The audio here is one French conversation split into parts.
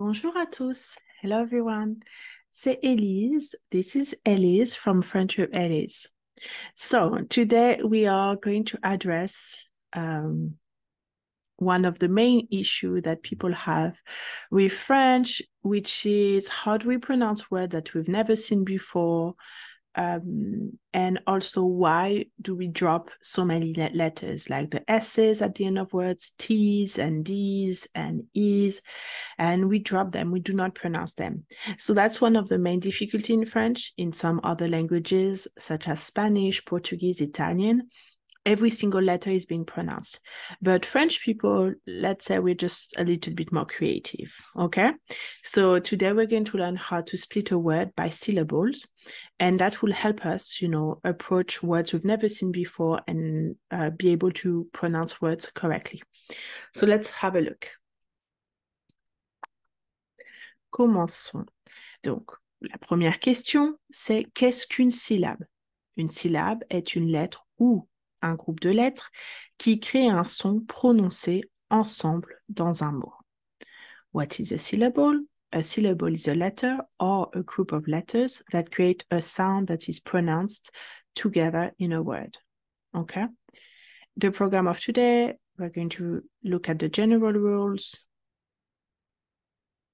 Bonjour à tous. Hello everyone. C'est Elise. This is Elise from French with Elise. So today we are going to address one of the main issues that people have with French, which is how do we pronounce words that we've never seen before, and also why do we drop so many letters like the S's at the end of words, T's and D's and E's, and we drop them, we do not pronounce them. So that's one of the main difficulty in French. In some other languages such as Spanish, Portuguese, Italian, every single letter is being pronounced. But French people, let's say we're just a little bit more creative, okay? So today we're going to learn how to split a word by syllables, and that will help us, approach words we've never seen before and be able to pronounce words correctly. So let's have a look. Commençons. Donc, la première question, c'est qu'est-ce qu'une syllabe? Une syllabe est une lettre ou un groupe de lettres qui crée un son prononcé ensemble dans un mot. What is a syllable? A syllable is a letter or a group of letters that create a sound that is pronounced together in a word. Okay? The program of today, we're going to look at the general rules.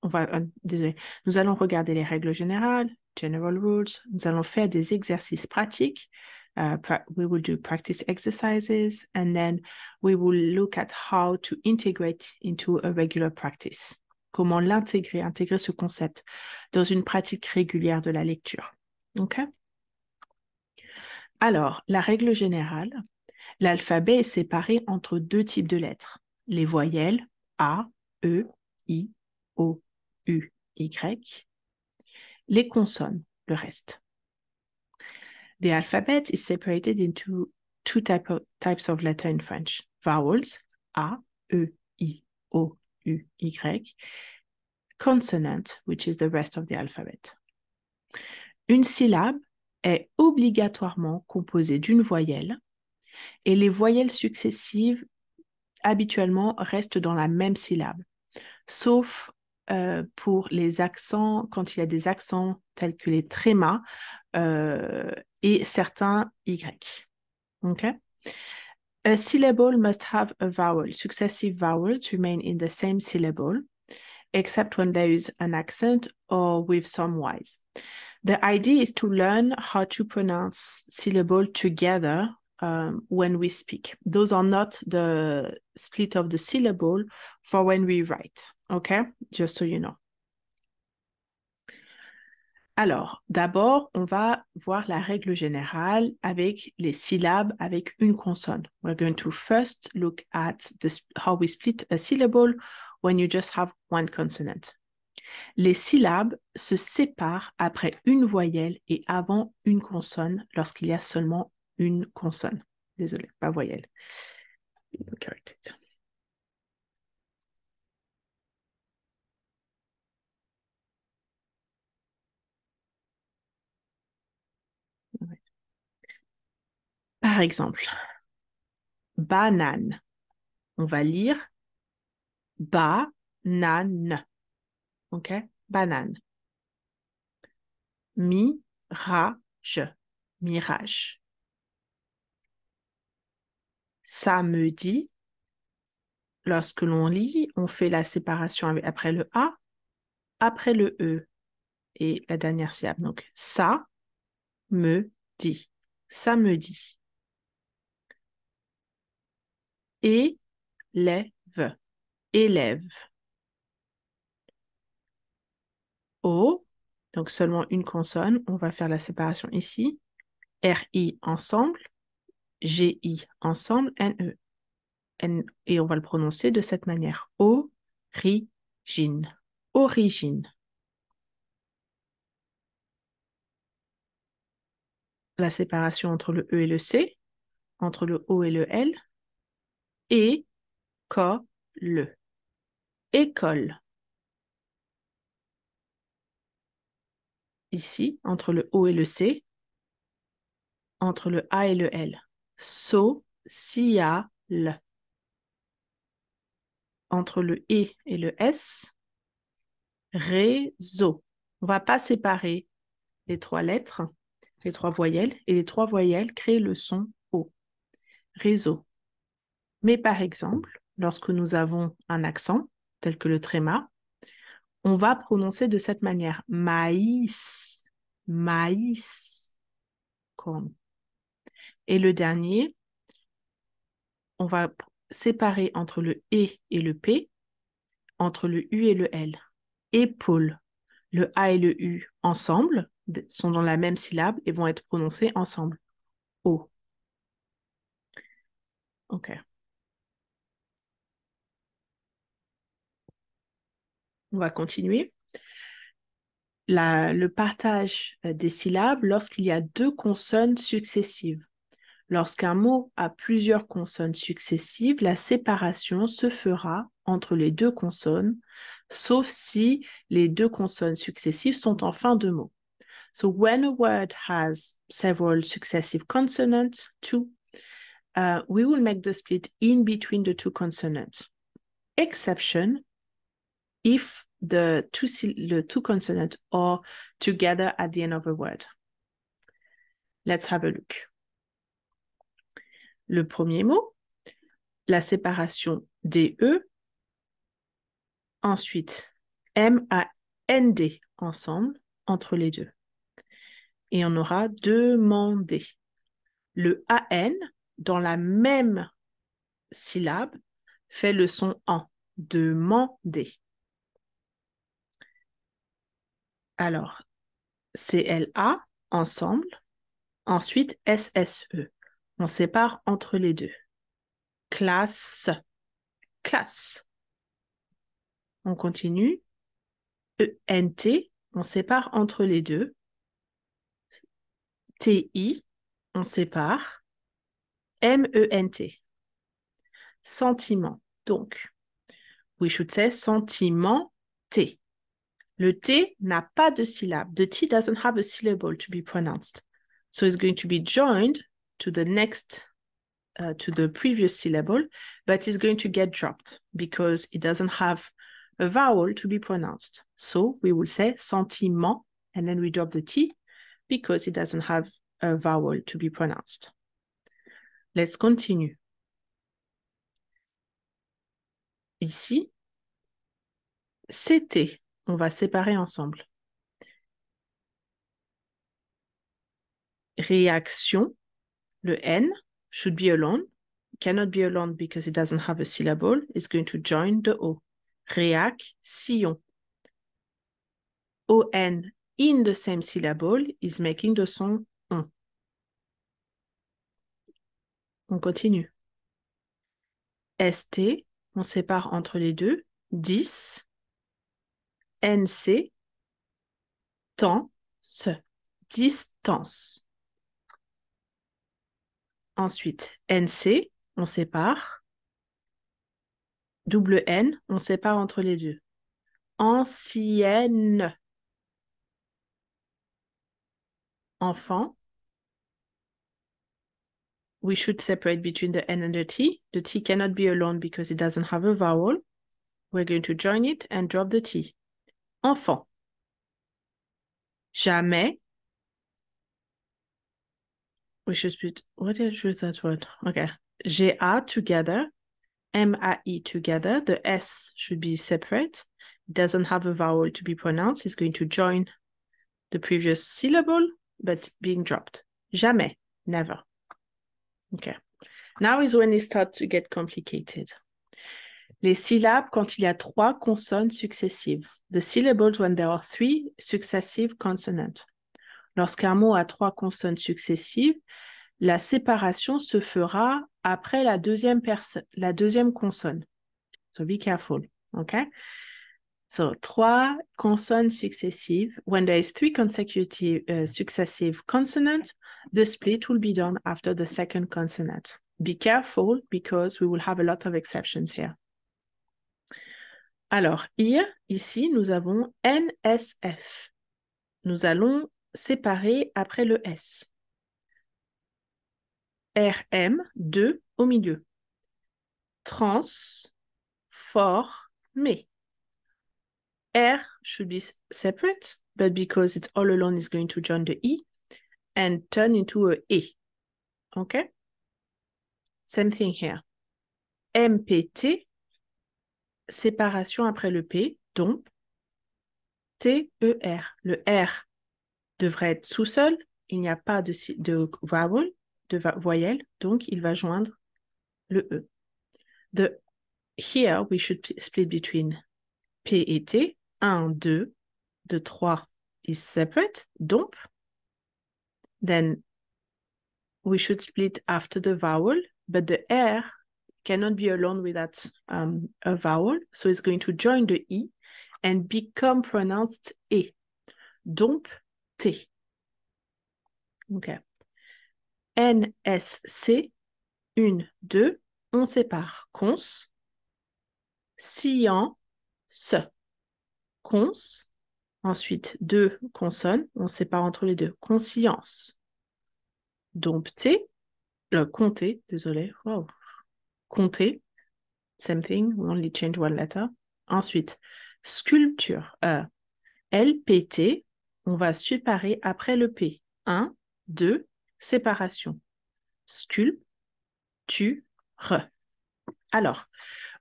Nous allons regarder les règles générales, general rules. Nous allons faire des exercices pratiques. We will do practice exercises, and then we will look at how to integrate into a regular practice. Comment intégrer ce concept dans une pratique régulière de la lecture. OK? Alors, la règle générale, l'alphabet est séparé entre deux types de lettres. Les voyelles A, E, I, O, U, Y. Les consonnes, le reste. The alphabet is separated into two types of letter in French. Vowels, A, E, I, O, U, Y. Consonant, which is the rest of the alphabet. Une syllabe est obligatoirement composée d'une voyelle et les voyelles successives habituellement restent dans la même syllabe, sauf pour les accents, quand il y a des accents tels que les trémas et certains Y. Okay? A syllable must have a vowel. Successive vowels remain in the same syllable, except when there is an accent or with some Ys. The idea is to learn how to pronounce syllable together when we speak. Those are not the split of the syllable for when we write, okay? Just so you know. Alors, d'abord, on va voir la règle générale avec les syllabes avec une consonne. We're going to first look at how we split a syllable when you just have one consonant. Les syllabes se séparent après une voyelle et avant une consonne lorsqu'il y a seulement une consonne. Désolée, pas voyelle. Correct it. Par exemple, banane. On va lire banane. OK? Banane. Mirage. Mirage. Samedi. Lorsque l'on lit, on fait la séparation après le A, après le E et la dernière syllabe. Donc, ça me dit. Samedi. Élève. Élève. O, donc seulement une consonne. On va faire la séparation ici. R-I ensemble. G-I ensemble. N-E. Et on va le prononcer de cette manière. Origine. Origine. La séparation entre le E et le C, entre le O et le L. École. École. Ici, entre le O et le C, entre le A et le L. Social. Entre le E et le S, Réseau. On ne va pas séparer les trois lettres, les trois voyelles, et les trois voyelles créent le son O. Réseau. Mais par exemple, lorsque nous avons un accent, tel que le tréma, on va prononcer de cette manière. Maïs, maïs, corn. Et le dernier, on va séparer entre le E et le P, entre le U et le L. Épaule. Le A et le U ensemble sont dans la même syllabe et vont être prononcés ensemble. O. OK. On va continuer. Le partage des syllabes lorsqu'il y a deux consonnes successives. Lorsqu'un mot a plusieurs consonnes successives, la séparation se fera entre les deux consonnes, sauf si les deux consonnes successives sont en fin de mot. So when a word has several successive consonants, we will make the split in between the two consonants. Exception, if the two consonants are together at the end of a word. Let's have a look. Le premier mot, la séparation DE, ensuite M-A-N-D ensemble entre les deux. Et on aura demandé. Le AN, dans la même syllabe, fait le son en. Demander. Alors, CLA ensemble, ensuite SSE. On sépare entre les deux. Classe, classe. On continue. ENT, on sépare entre les deux. TI, on sépare. MENT. Sentiment. Donc, we should say sentiment T. Le T n'a pas de syllabe. The T doesn't have a syllable to be pronounced. So it's going to be joined to the next, to the previous syllable, but it's going to get dropped because it doesn't have a vowel to be pronounced. So we will say sentiment, and then we drop the T because it doesn't have a vowel to be pronounced. Let's continue. Ici, CT, on va séparer ensemble. Réaction, le N should be alone. It cannot be alone because it doesn't have a syllable. It's going to join the O. Réaction. ON in the same syllable is making the son on. On continue. ST, on sépare entre les deux. 10. NC, temps, distance. Ensuite, NC, on sépare. Double N, on sépare entre les deux. Ancienne. Enfant. We should separate between the N and the T. The T cannot be alone because it doesn't have a vowel. We're going to join it and drop the T. Enfant. Jamais. We should put, what did I choose that word? Okay. G-A together. M-A-I together. The S should be separate. It doesn't have a vowel to be pronounced. It's going to join the previous syllable, but being dropped. Jamais. Never. Okay. Now is when it starts to get complicated. Les syllabes quand il y a trois consonnes successives. The syllables when there are three successive consonants. Lorsqu'un mot a trois consonnes successives, la séparation se fera après la deuxième consonne. So be careful, okay? So, trois consonnes successives. When there is three consecutive successive consonants, the split will be done after the second consonant. Be careful because we will have a lot of exceptions here. Alors, ici, nous avons NSF. Nous allons séparer après le S. RM, 2 au milieu. Transformer. R should be separate, but because it's all alone, it's going to join the E and turn into a E. Okay? Same thing here. MPT, séparation après le P, donc TER. Le R devrait être tout seul, il n'y a pas de vowel, de voyelle, donc il va joindre le E. Here, we should split between P et T. 1, 2, 2, 3 is separate, donc. Then we should split after the vowel, but the R cannot be alone without a vowel, so it's going to join the E and become pronounced E. Donc, T. Okay. NSC, 1, 2, on sépare cons, science, cons, ensuite 2 consonnes, on sépare entre les deux, conscience, dompter, compter, désolé, wow, compter, same thing, we only change one letter. Ensuite, sculpture, LPT, on va séparer après le P. 1, 2, séparation. Sculpture. Alors,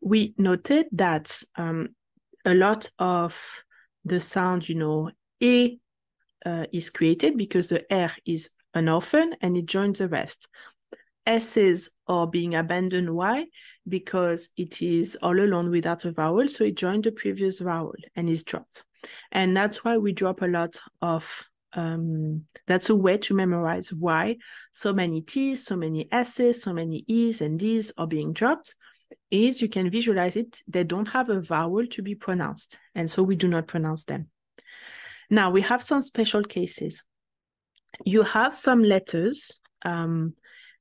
we noted that a lot of the sound, E is created because the R is an orphan and it joins the rest. S's are being abandoned. Why? Because it is all alone without a vowel, so it joined the previous vowel and is dropped. And that's why we drop a lot of, that's a way to memorize why so many T's, so many S's, so many E's and D's are being dropped, is you can visualize it, they don't have a vowel to be pronounced, and so we do not pronounce them. Now, we have some special cases. You have some letters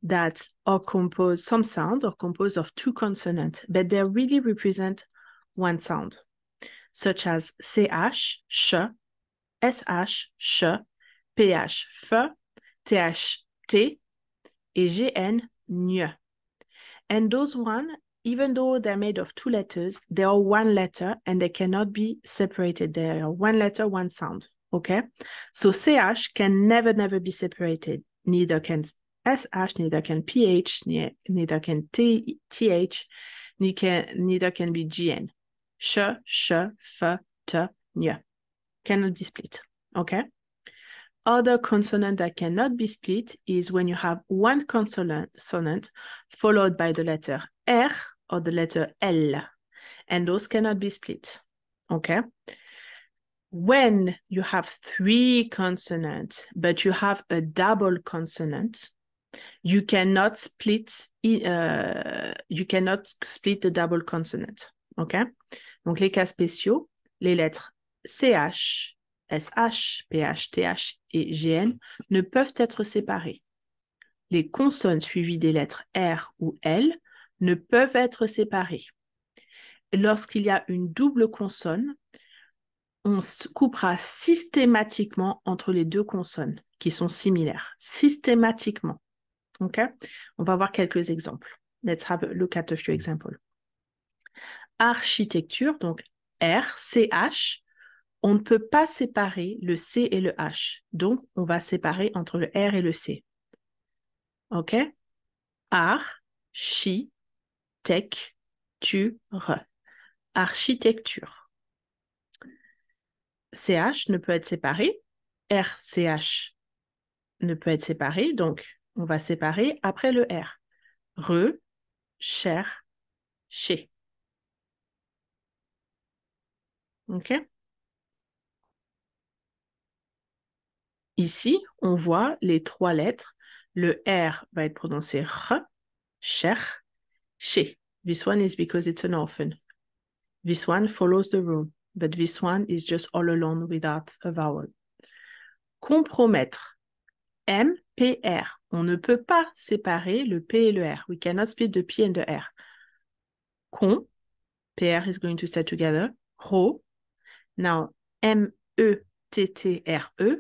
that are composed, some sounds are composed of 2 consonants, but they really represent one sound, such as CH, sh, SH, sh, PH, f, TH, t, et GN, gne. And those one, even though they're made of 2 letters, they are 1 letter and they cannot be separated. They are 1 letter, 1 sound, okay? So CH can never be separated. Neither can SH, neither can PH, neither can TH, neither can be GN. Sh, f, t, gne. Cannot be split, okay? Other consonant that cannot be split is when you have 1 consonant followed by the letter R or the letter L, and those cannot be split, okay? When you have 3 consonants, but you have a double consonant, you cannot split the double consonant, okay? Donc, les cas spéciaux, les lettres CH, SH, PH, TH et GN ne peuvent être séparées. Les consonnes suivies des lettres R ou L ne peuvent être séparées. Lorsqu'il y a une double consonne, on coupera systématiquement entre les 2 consonnes qui sont similaires. Systématiquement. Okay? On va voir quelques exemples. Let's have a look at a few examples. Architecture, donc R, CH, on ne peut pas séparer le C et le H. Donc, on va séparer entre le R et le C. OK? Architecture. CH ne peut être séparé. RCH ne peut être séparé. Donc, on va séparer après le R. Cher, chez. OK? Ici, on voit les 3 lettres. Le R va être prononcé R, cher, chez. This one is because it's an orphan. This one follows the rule, but this one is just all alone without a vowel. Compromettre. M, P, R. On ne peut pas séparer le P et le R. We cannot split the P and the R. PR is going to stay together. Ro. Now, M, E, T, T, R, E.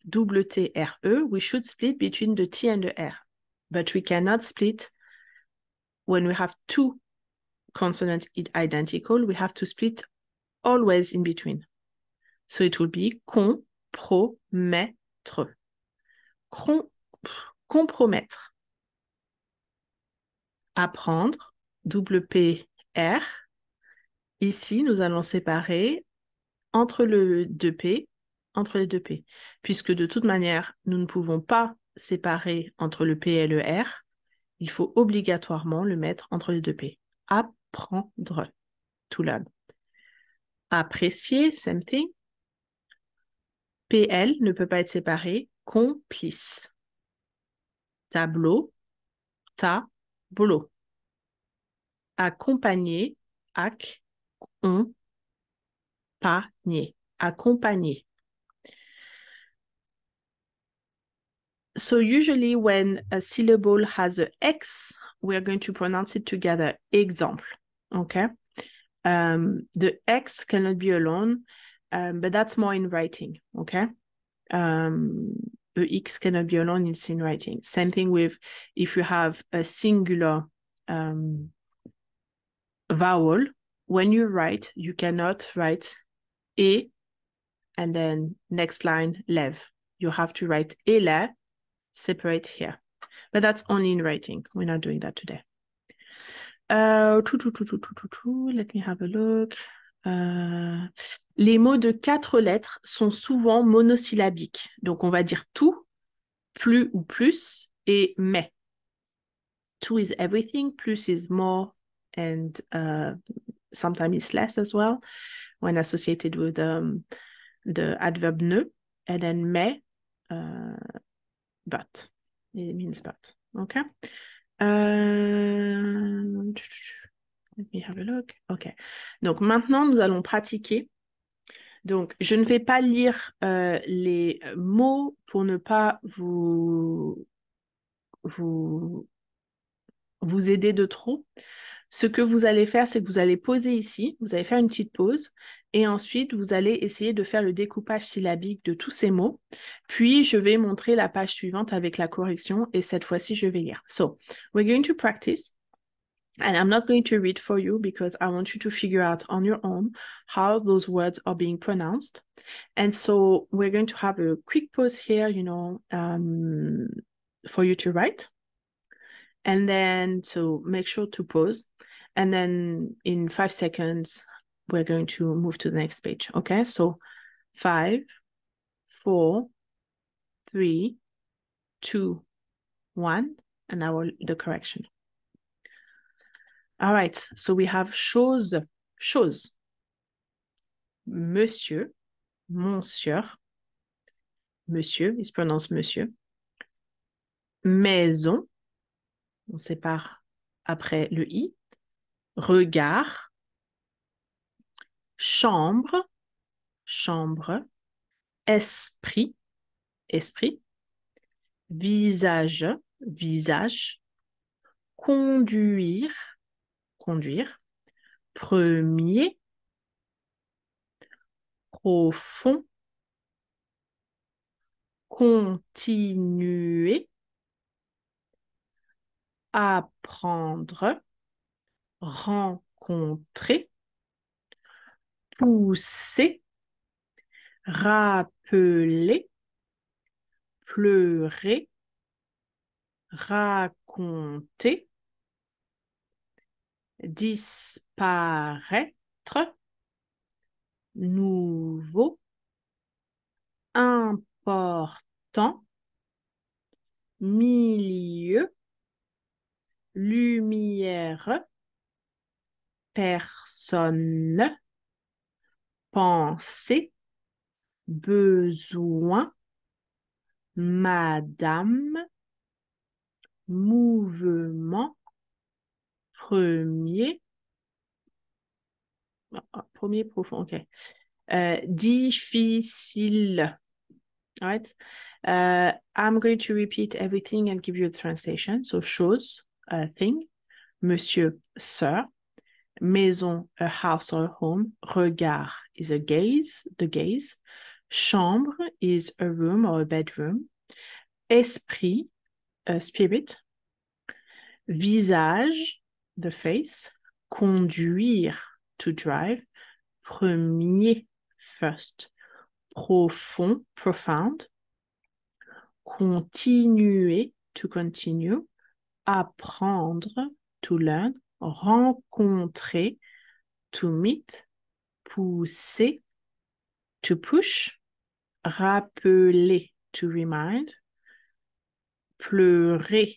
Double T, R, E. We should split between the T and the R. But we cannot split when we have 2 consonants identical. We have to split always in between. So it will be compromettre. Compromettre. Apprendre, WPR. Ici, nous allons séparer entre les deux P, puisque de toute manière, nous ne pouvons pas séparer entre le P et le R. Il faut obligatoirement le mettre entre les deux P. Apprendre, to learn. Apprécier, same thing. PL ne peut pas être séparé. Complice. Tableau, tableau. Accompagner, accompagner. Accompagner. So usually when a syllable has a X, we are going to pronounce it together. Example, okay? The X cannot be alone, but that's more in writing, okay? The X cannot be alone, it's in writing. Same thing with if you have a singular vowel, when you write, you cannot write E and then next line, lev. You have to write ele, separate here. But that's only in writing. We're not doing that today. Let me have a look. Les mots de 4 lettres sont souvent monosyllabiques. Donc, on va dire tout, plus ou plus, et mais. Tout is everything, plus is more, and sometimes it's less as well, when associated with the adverb ne, and then mais, but. It means but. Okay? Let me have a look. OK. Donc, maintenant, nous allons pratiquer. Donc, je ne vais pas lire les mots pour ne pas vous aider de trop. Ce que vous allez faire, c'est que vous allez poser ici, vous allez faire une petite pause, et ensuite, vous allez essayer de faire le découpage syllabique de tous ces mots. Puis, je vais montrer la page suivante avec la correction, et cette fois-ci, je vais lire. So, we're going to practice. And I'm not going to read for you because I want you to figure out on your own how those words are being pronounced. And so we're going to have a quick pause here, for you to write. And then to make sure to pause. And then in 5 seconds, we're going to move to the next page. Okay, so 5, 4, 3, 2, 1, and now the correction. All right, so we have chose, chose. Monsieur, monsieur. Monsieur, il se prononce monsieur. Maison, on sépare après le i. Regard. Chambre, chambre. Esprit, esprit. Visage, visage. Conduire, conduire. Premier. Profond. Continuer. Apprendre. Rencontrer. Pousser. Rappeler. Pleurer. Raconter. Disparaître. Nouveau. Important. Milieu. Lumière. Personne. Penser. Besoin. Madame. Mouvement. Premier. Premier profond, ok. Difficile. All right. I'm going to repeat everything and give you a translation. So, chose, thing. Monsieur, sir. Maison, a house or a home. Regard is a gaze, the gaze. Chambre is a room or a bedroom. Esprit, a spirit. Visage, the face. Conduire, to drive. Premier, first. profond, profound. Continuer, to continue. Apprendre, to learn. Rencontrer, to meet. Pousser, to push. Rappeler, to remind. Pleurer,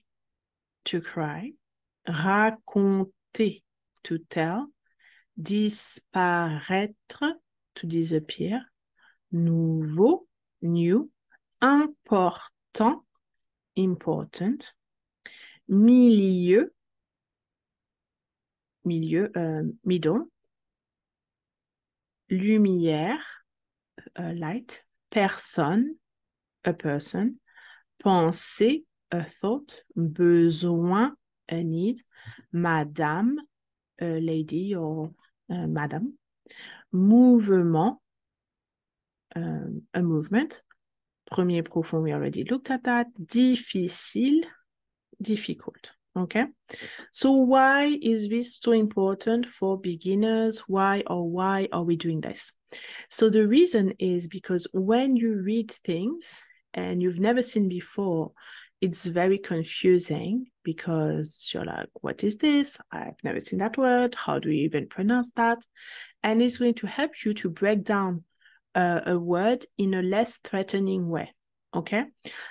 to cry. Raconter, to tell. Disparaître, to disappear. Nouveau, new. Important, important. Milieu, middle. Lumière, light. Personne, a person. Pensée, a thought. Besoin, a need. Madame, a lady or madam. Mouvement, a movement. Premier profond, we already looked at that. Difficile, difficult. Okay, so why is this so important for beginners? Why are we doing this? So the reason is because when you read things and you've never seen before, it's very confusing because you're like, what is this? I've never seen that word. How do you even pronounce that? And it's going to help you to break down a word in a less threatening way. Okay,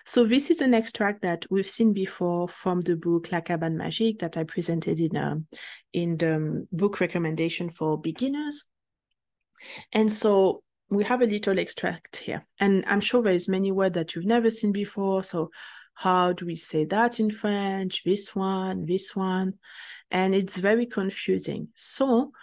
so this is an extract that we've seen before from the book La Cabane Magique that I presented in the book recommendation for beginners. And so we have a little extract here, and I'm sure there's many words that you've never seen before. So how do we say that in French? This one, and it's very confusing. So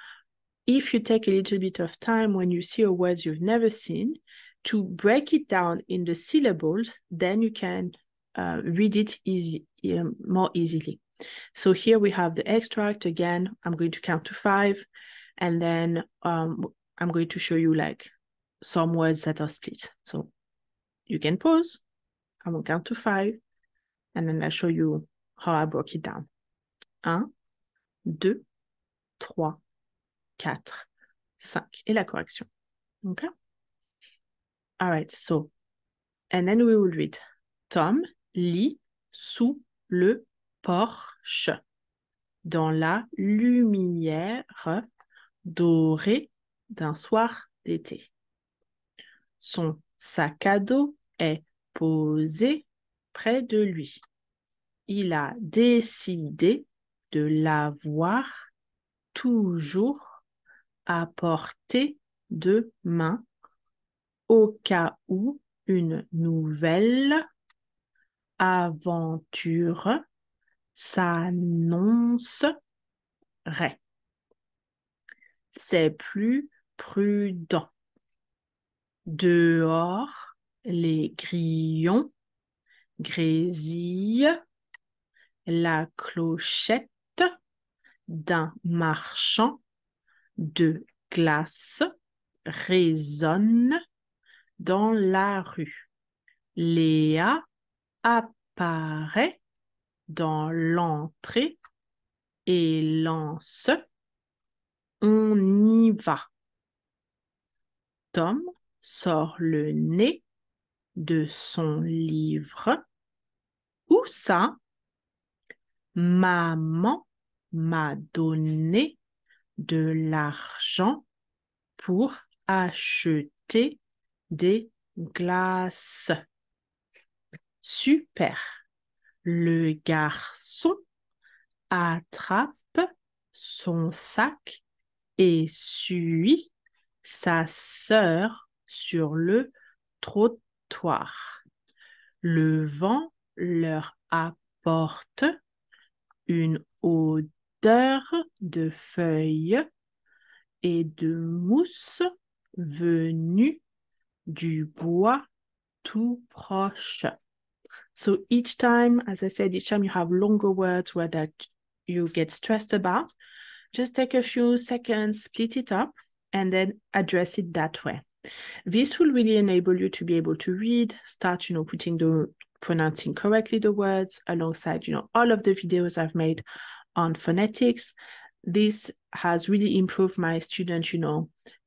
if you take a little bit of time when you see a word you've never seen, to break it down in the syllables, then you can read it more easily. So here we have the extract. Again, I'm going to count to 5, and then I'm going to show you like some words that are split. So you can pause, I will count to 5, and then I'll show you how I broke it down. 1, 2, 3, 4, 5, et la correction. Okay? All right, so, and then we will read. Tom lit sous le porche, dans la lumière dorée d'un soir d'été. Son sac à dos est posé près de lui. Il a décidé de l'avoir toujours à portée de main au cas où une nouvelle aventure s'annoncerait. C'est plus prudent. Dehors, les grillons grésillent. La clochette d'un marchand de glace résonne dans la rue. Léa apparaît dans l'entrée et lance « On y va ». Tom sort le nez de son livre. Où ça? Maman m'a donné de l'argent pour acheter des glaces. Super. Le garçon attrape son sac et suit sa sœur sur le trottoir. Le vent leur apporte une odeur de feuilles et de mousse venue du bois tout proche. So each time, as I said, each time you have longer words where that you get stressed about, just take a few seconds, split it up, and then address it that way. This will really enable you to be able to read, start, pronouncing correctly the words alongside, all of the videos I've made on phonetics. This has really improved my students,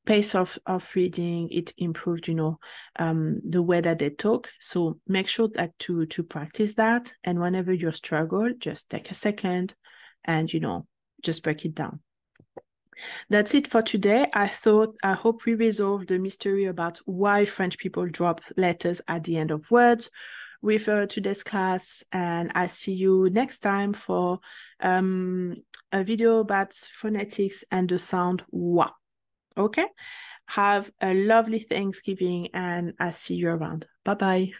pace of reading, it improved, the way that they talk. So make sure that to practice that. And whenever you struggle, just take a second and, just break it down. That's it for today. I hope we resolved the mystery about why French people drop letters at the end of words with today's class. And I see you next time for a video about phonetics and the sound wa. Okay? Have a lovely Thanksgiving and I'll see you around. Bye-bye.